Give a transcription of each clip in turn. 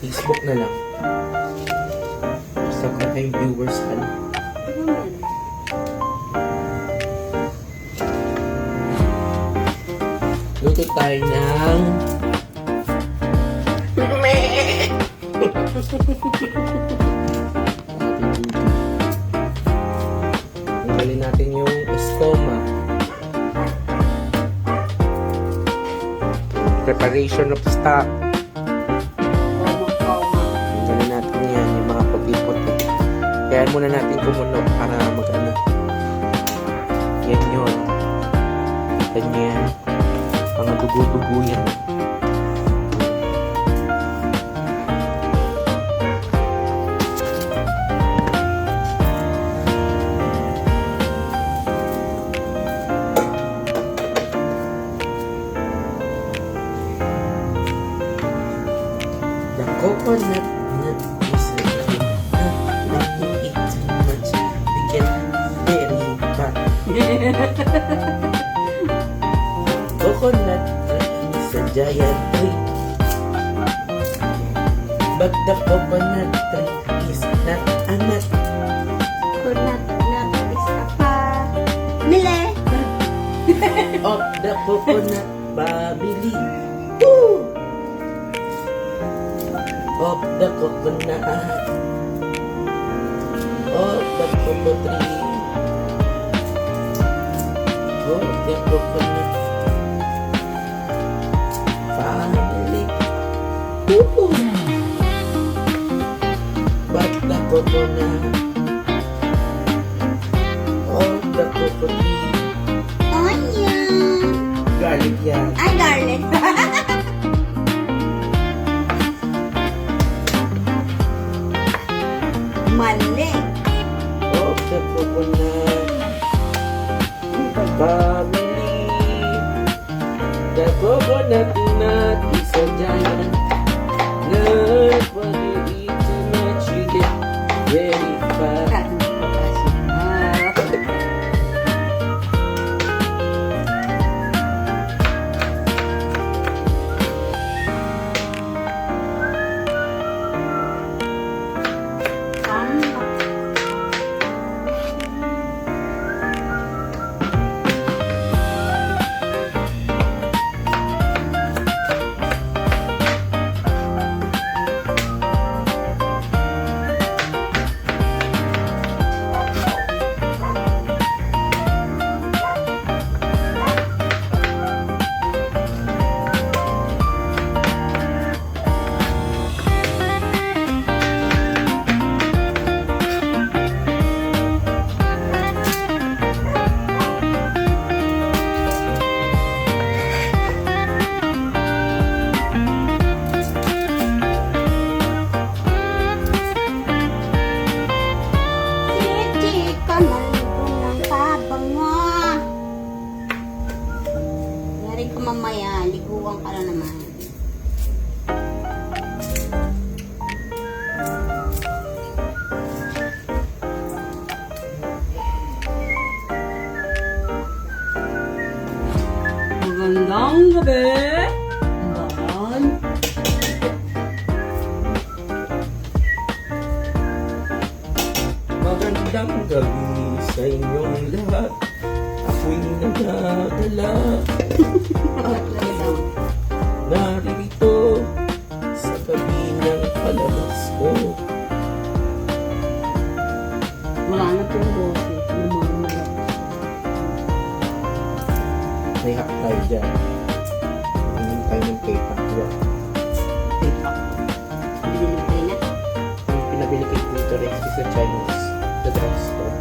Facebook na lang. Gusto ko kayong viewers ano. Luto tayo ng tanggalin natin yung estoma. Preparation of stock. Tanggalin natin yan, yung mga puti-puti. Kaya muna natin kumulo para mag-ano. Yan yun. Ganyan. Mga dugo-dugo yan. The coconut nut is when you eat too much, we get very fat. Coconut is a giant tree, but the coconut tree is not a nut. Coconut nut is a family Of the coconut family. Woo! Of the coconut, of the cocoa tree, of the coconut family. Woo! But the coconut, of the cocoa tree, onion. garlic yan. Ay, garlic. Mali. Of the coconut family. The coconut nut is a giant nut. When you eat too much, you get very fat. Chichi ka maligo ng pabango. Yari ka mamaya, liguan ka na naman. Magandang gabi. Bahan. Magandang gabi sa inyong lahat. Ako'y nagdadala. Naririto sa gabi ng palabas ko. Wala na pong boses. Namamala. May hack tayo dyan. Hindi tayo ng K-pop. Binilipay na. Yung pinabili kay Twitter Rex sa Chinese. The drugstore.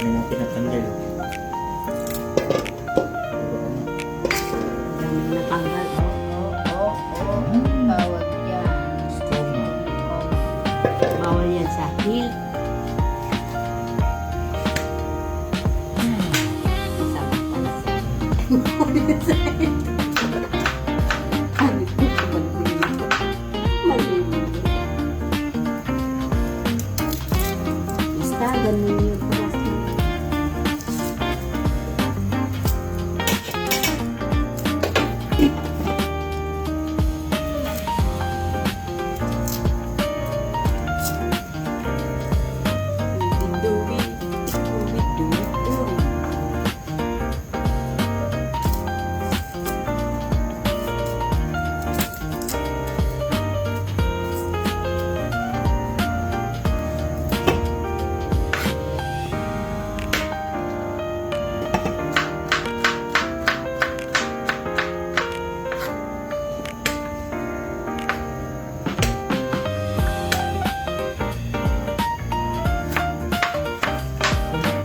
natin natanggal. Basta, ganun yung plastic.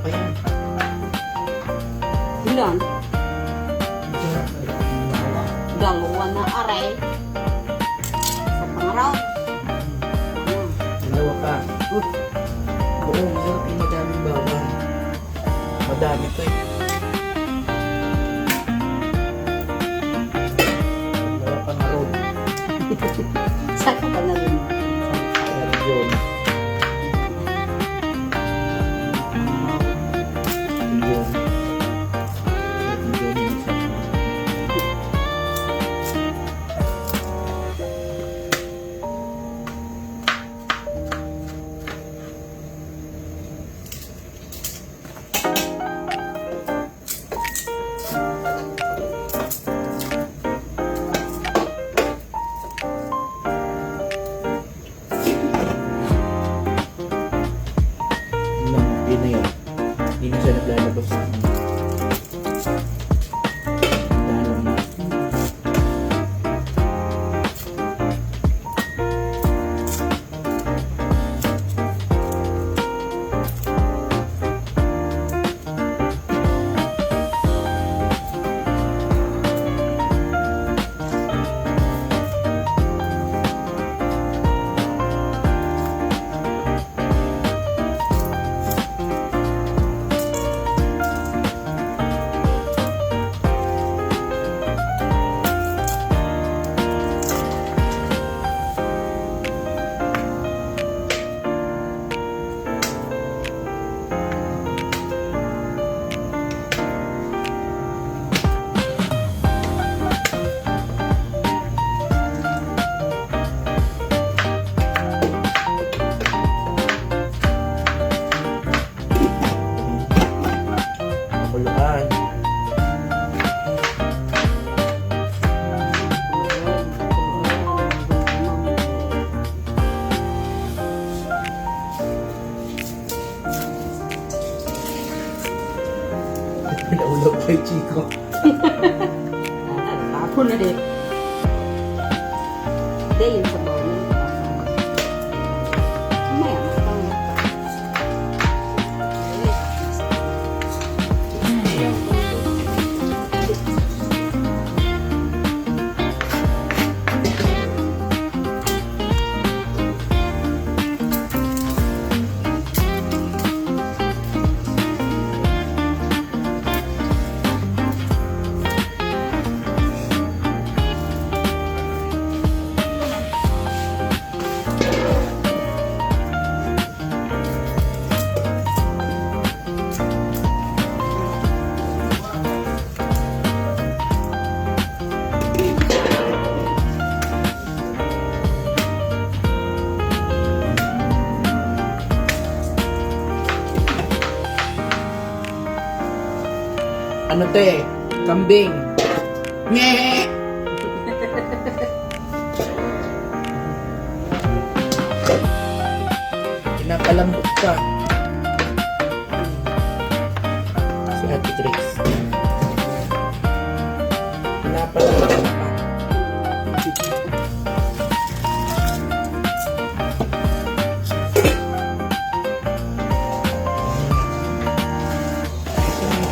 Ayan. Ilan? Dalawa na aray. Sa pangaraw. Dalawa pa. Oo, masarap yung madaming bawang. Madami to eh. Dalawa pa na road. Saan ka ba na rin? Ayan yun. Yun. Yun yung isa. Yun na yun. Hindi na siya naglalabas. Dalang na. Makuluan. Naulog kay Chico. Tapo na rin. Hindi, yung sa bawang na. Mamaya, matang. Ano to eh? Kambing. Nye! Kinapalambot ka. Si Ate Grace. Kinapalambot ka.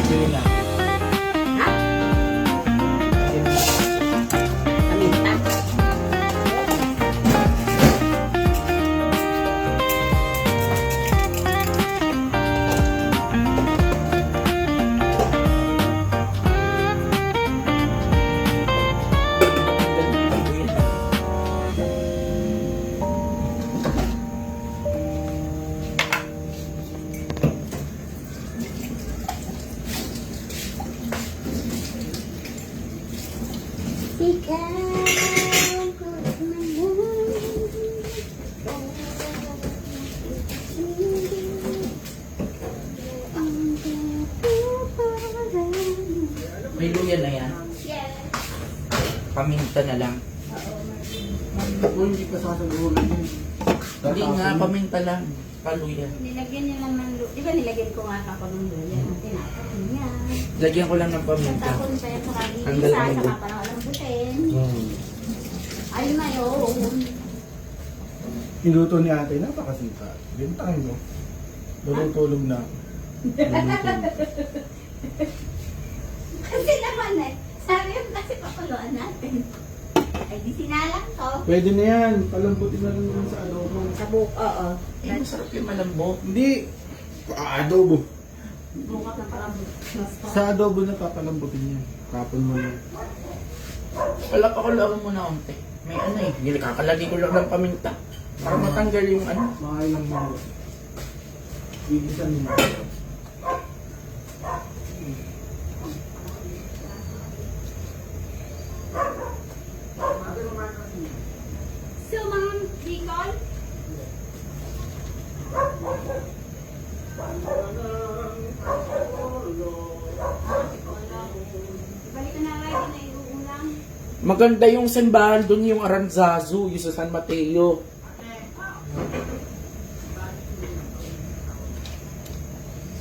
Bibili na. Kaminta. May luya na yan. Paminta na lang. Kung hindi pa sasagulan yun. Hindi nga, paminta lang. Paluya. Nilagyan niya lang ng di ba nilagyan ko nga ako ng luya? Tinapon niya. Lagyan ko lang ng paminta. Tapon pa yan sa Ang kabigisa, galing. saka parang alambutin. Hmm. Ayun na yun. Niluto ni ate, napakasika. Bintang mo. Tulog na. Kasi naman eh. Sabi yun kasi papuluan natin. Ay di sinalang to. Pwede na yan. Palambutin na lang yun sa adobo. Sa buhok, oo. Eh, masarap yung malambot. Hindi. Adobo. Bukat ng palambot. Sa adobo na papalambutin yan. Kapon mo na. Wala pa ko lang muna konti. May ano eh. Nilakakalagay ko lang ng paminta. Para matanggal yung ano. Mga ilang mga. Ibisan mo. So, Ma'am Bicol? Balik na nga, hindi na iuulang. Maganda yung simbahan doon, yung Aranzazu, yung sa San Mateo.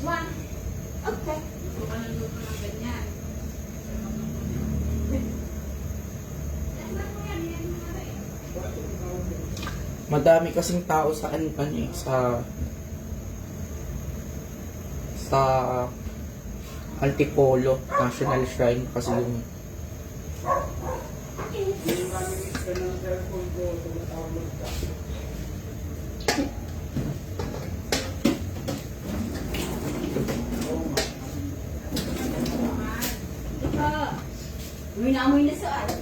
One. Okay. Madami kasing tao sa sa Antipolo National Shrine kasi yung Amoy na amoy na sa ano.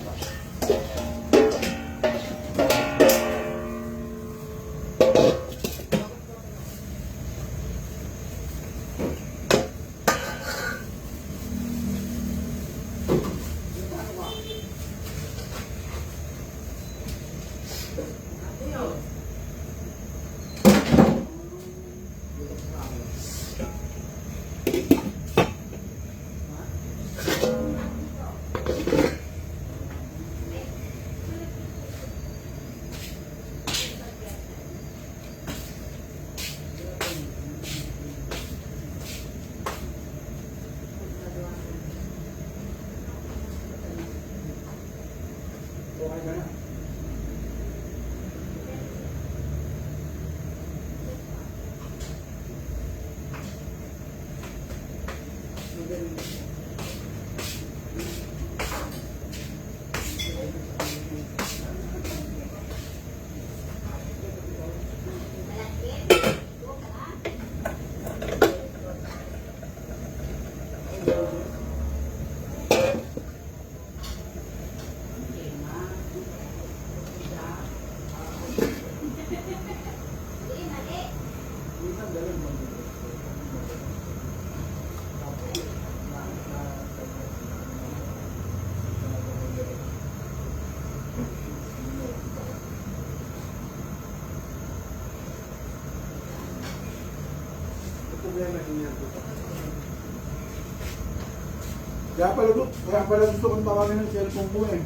Kaya pala gusto kong tawagin ng cellphone ko eh.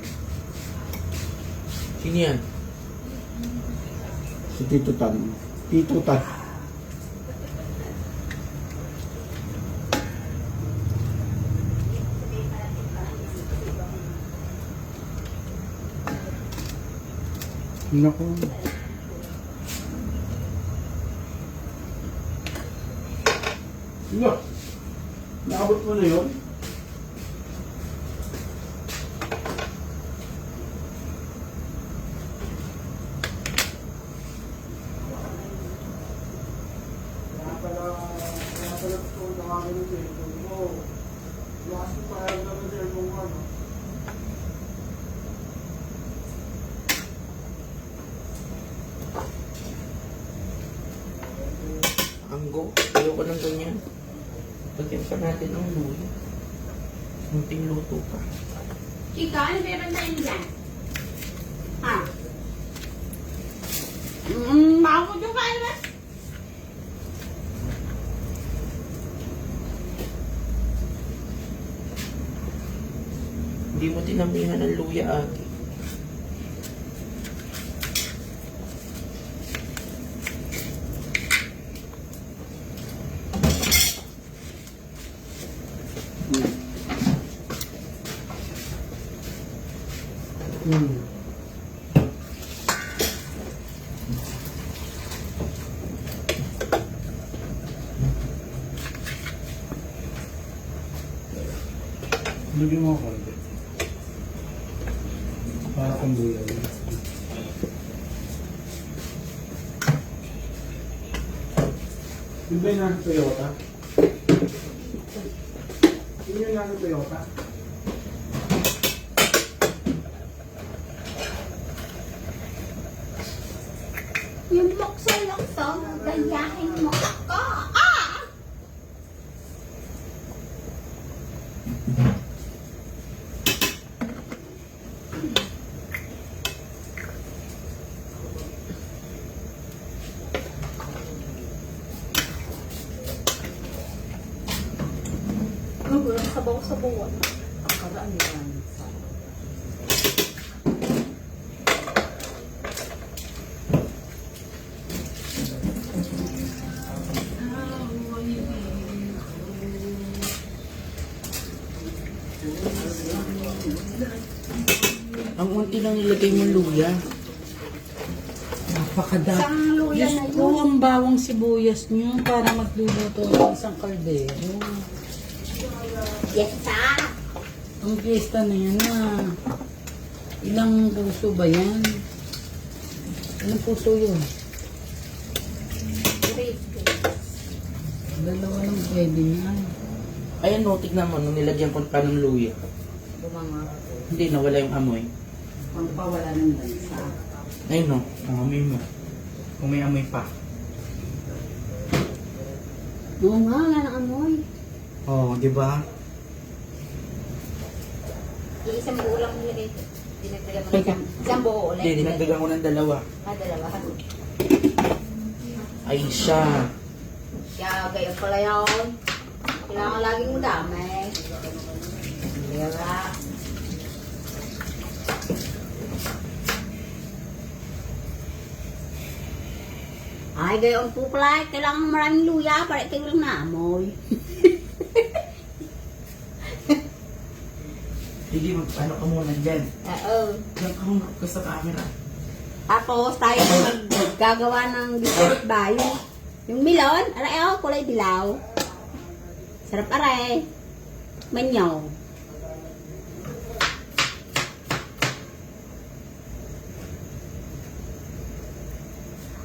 sino yan? Si Tito Tan. Tito Tan. Naku. Sige. Nakabot mo na yun? Kaya pala gusto kong tawagin ng cellphone mo. Lakas ko pa yung ng cellphone mo, ano? Anggo. Ayoko ng ganyan. Pagyan pa natin ang luya. Munting luto pa. Chika, ano pinapantayin dyan? Ha? Makakot yung kain ba? Hindi mo tinamihan ng luya, ate. Lagyan mo ako konti. Para kang bulan. Yung ba yung nasa Toyota? Yung yung nasa Toyota? Yung lukso-lukso, gayahin mo ako. Ah! Walang sabaw-sabawan. Karaan yan. Ang unti lang nilagay mo luya. Napakadami. Isang luya Diyos na ko, yun. ang bawang sibuyas nyo para magluluto ng isang kaldero. Yes, sir. Ang piyesta na yan ilang puso ba yan? Ilang puso yun? Dalawa lang pwede yan. Ayan, no, tignan mo, nung nilagyan ko pa ng luya. Bumanga. Hindi, nawala yung amoy. Kung pa wala ng lansa. Ayun, no, amoy mo. Kung may amoy pa. Oo nga, nga ng amoy. Oo, di ba? Isang buo lang nilagay ko. Dinagdagan mo Teka. isang buo ulit. Hindi, dinagdagan ko ng dalawa. Dalawa. Ay, siya. Kaya gayon pala yun. Kailangan laging mo dami. Kaya ay, gayon po pala. Kailangan maraming luya para ikaw lang naamoy. Hindi, ano ka muna dyan. Oo. Diyan ka muna ka sa camera. Tapos tayo maggagawa ng dessert ba? Yung milon, aray oh, kulay dilaw. Sarap aray. Manyaw.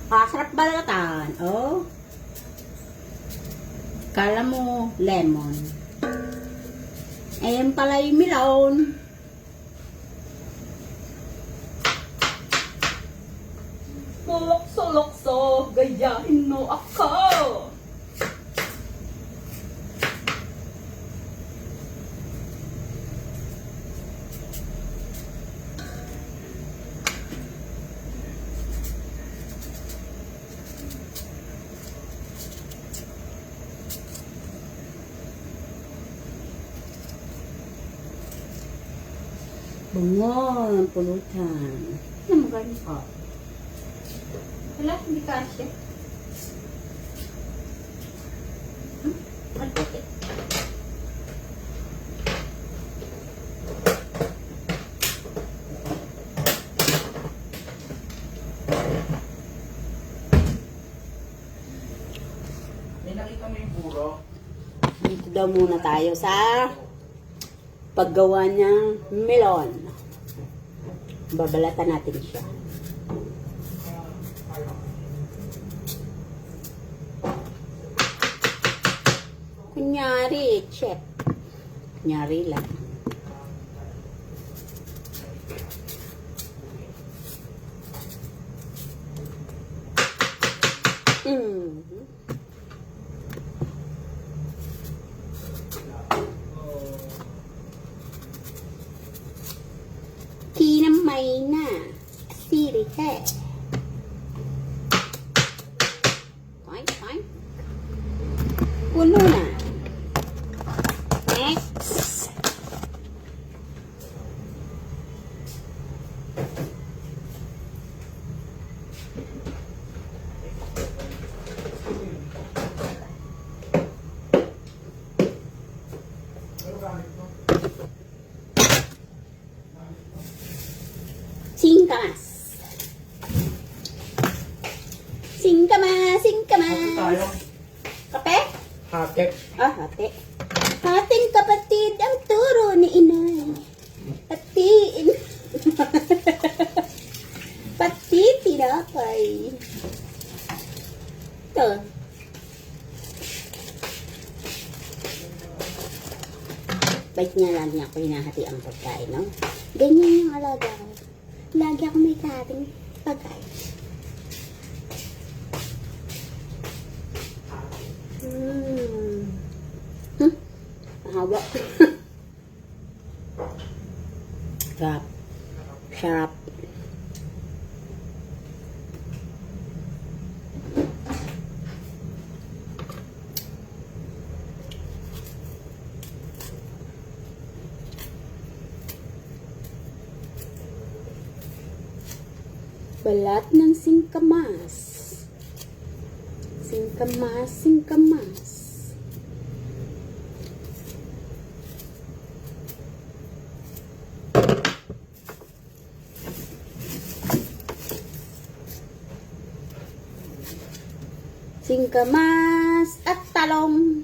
Sarap balatan. Oh. Kala mo lemon. Ayan pala yung milon. Lukso-lukso, gayahin mo ako. Bungo ng pulutan. Ano mo ganyan ko? Wala, hindi kasya. Ang puti. May nakita mo yung puro? Dito daw muna tayo sa paggawa ng melon. Babalatan natin siya. Kunyari, chef. Kunyari lang. Okay. Fine. Puno na. Next. Singkamas. Tayo. Kape? Hake. Hati. Hating kapatid ang turo ni inay. Hatiin. Pati tinapay. Ito. Bait niya lang niya ako hinahati ang pagkain, no? Ganyan yung alaga ko. Lagi ako may kating pagkain. Mahaba. Sarap. Balat ng singkamas. Singkamas. Singkamas at talong,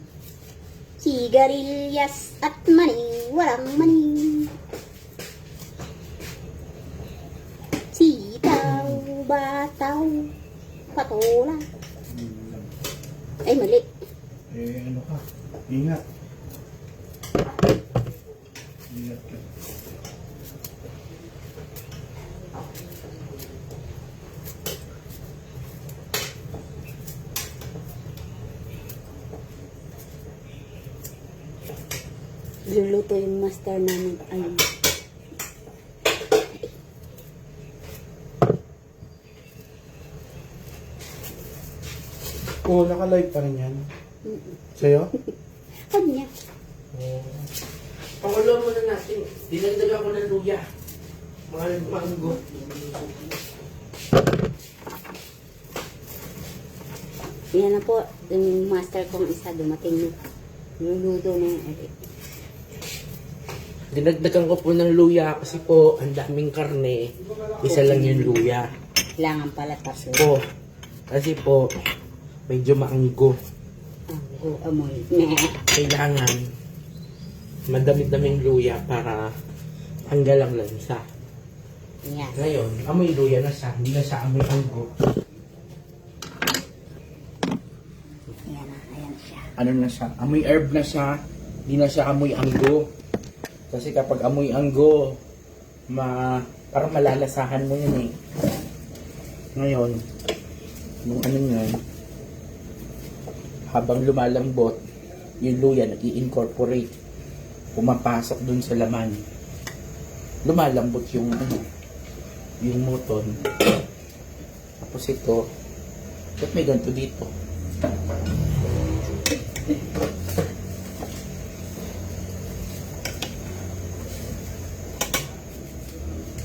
sigarilyas at maning, walang maning. Sitaw, bataw, patola. Ay, mali. Ano ka? Ingat. Ingat ka. Luluto yung master namin. Ayun. Oo, naka-live pa rin yan. Sa'yo? Kanya. Pangulo muna natin. Dinagdagan ko ng luya. Mga manggo. Yan na po, yung master kong isa dumating na. Luluto na yung edit. Dinagdagan ko po ng luya kasi po ang daming karne. Isa lang yung luya. Kailangan pala tatlo. Po. Kasi po medyo maanggo. Ang amoy. Meh. Kailangan madami-daming luya para tanggal ang lansa. Yes. Ngayon, amoy luya na siya. Hindi na siya amoy anggo. Ayan siya. Ano na siya? Amoy herb na siya. Hindi na siya amoy anggo. Kasi kapag amoy anggo, parang malalasahan mo yun eh. Ngayon, nung ano yun, habang lumalambot, yung luya nag-i-incorporate. Pumapasok dun sa laman. Lumalambot yung yung moton. Tapos ito, ba't may ganito dito?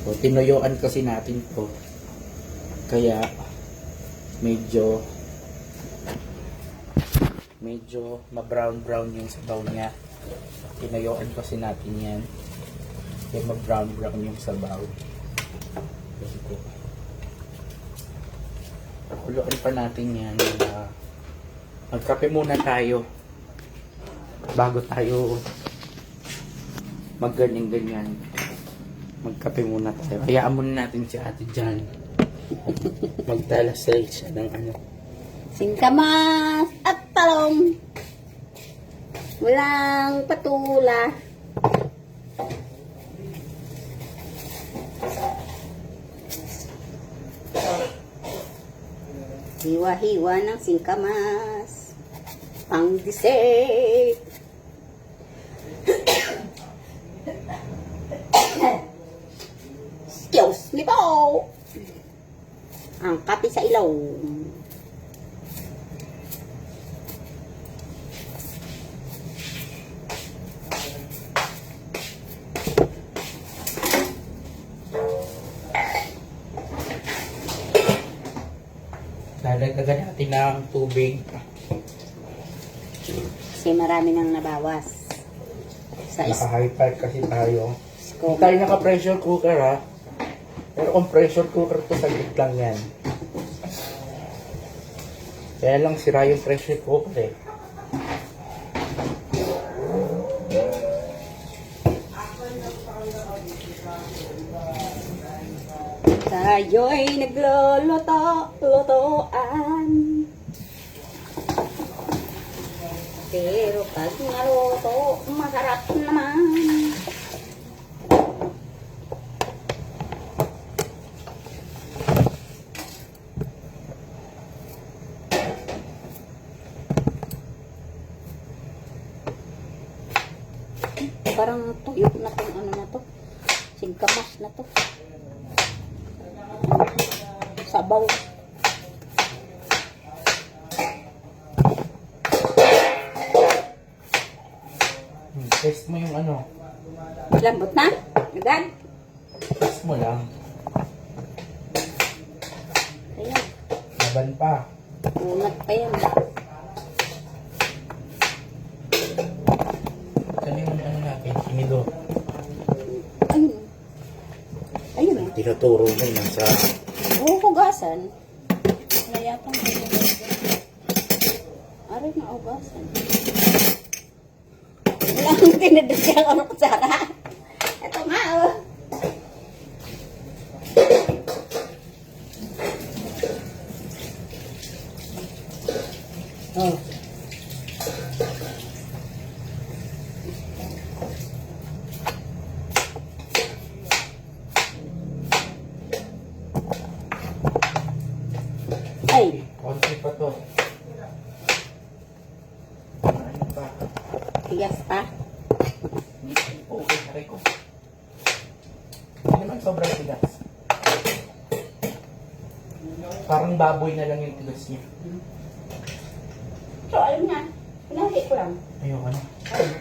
So, tinuyoan kasi natin to. Kaya, medyo ma-brown yung sabaw niya. Tinuyoan kasi natin yan. Kaya ma-brown yung sabaw. Ito. Kuluan pa natin yan. Magkape muna tayo. Bago tayo magganyan-ganyan. Magkape muna tayo. Hayaan muna natin si ate dyan. Magdalasal siya ng ano. Singkamas at talong. Walang patula. Hiwa-hiwa ng singkamas. Pang dessert. Excuse me po. talong. Lalagdagan natin ng tubig. Kasi marami nang nabawas. Sa Naka-high pipe kasi tayo. Hindi scope. tayo naka-pressure cooker ha. Pero kung pressure cooker to, saglit lang yan. Kaya lang sira yung pressure cooker eh. Tayo'y nagluluto-lutoan. Pero pag naluto, masarap naman. Parang tuyok na tong ano na to. Singkamas na to. Sabaw. Test mo yung ano. Lambot na? Agad? Test mo lang. Ayan. Laban pa. Unat pa yan. Ano yung ano natin? Sinido. Ayun. Ayun eh. Tinuturo mo yun sa... Hugasan. Wala yatang hugasan. Aray na hugasan. Wala akong tinadasya ko ng kutsara. Ito nga oh. Oh. Ay, Konti pa to. Ano pa? tigas pa. Okay, saray ko. Hindi naman sobrang tigas. Parang baboy na lang yung tigas niya. So, ayun nga. Pinahit ko lang. Ayoko na. Ayun.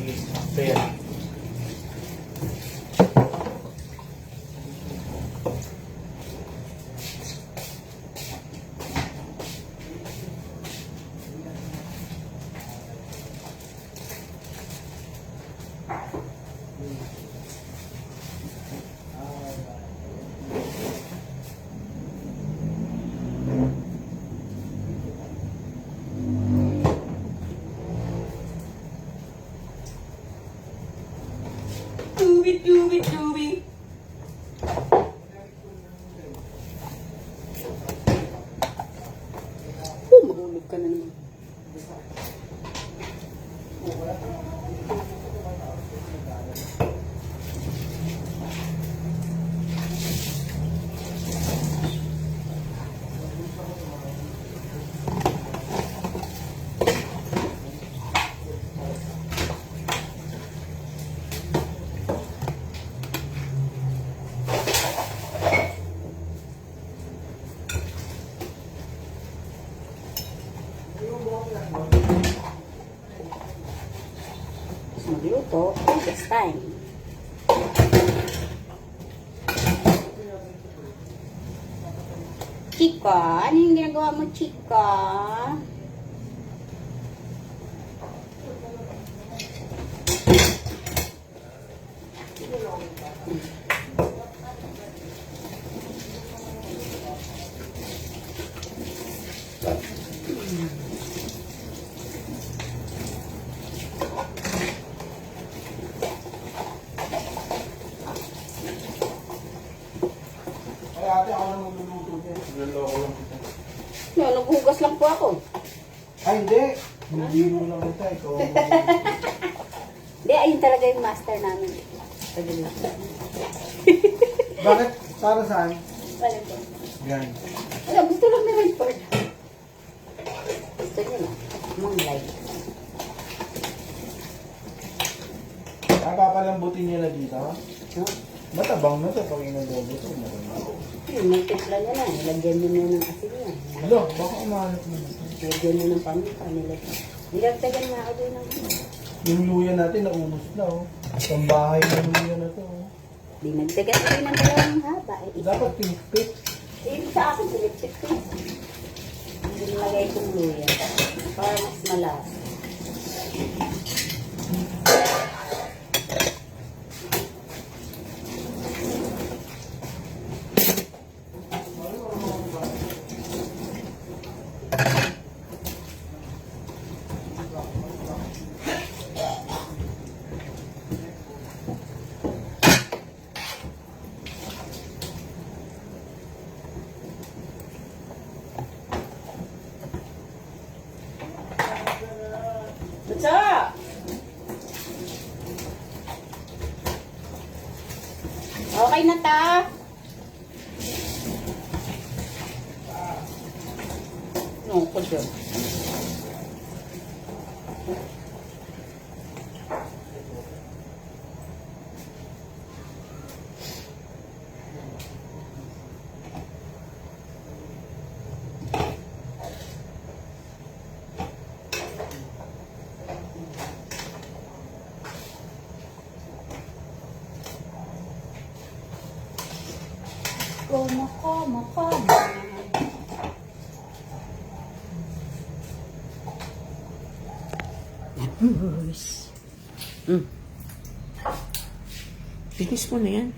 Sige, so yan. Dubi. Mahulog ka na naman. Magluto, this time. Chika, ano yung ginagawa mo, Chika? Ay ate, ako lang magluluto niya. Niloloko lang kita. Yan, naghugas lang po ako. Ay, hindi. Hindi mo lang kita. Ikaw. Hindi, ayun talaga yung master namin. Tagal lang. Bakit? Para saan? Wala po. Yan. Wala, gusto lang ni Redford. Gusto niyo na. Mang like. Papalambutin niyo na dito. No? Matabang na to pag inadobo to. May timpla niya na. Nilagyan niyo na ng asin niya. Alo, baka umahanap mo na to. Nilagyan niyo ng paminta. Nilagtagan nga ako doon ng Yung luya natin, naubos na oh. Ang bahay na luya na to oh. dinagdagan ko ng dalawang haba. Dapat pinipit. Sa akin, silipsip ko. Hindi nilagay kong luya. Para mas malas. What's up? Okay na ta. No, ko dyan. Como. Bilis mo na yan.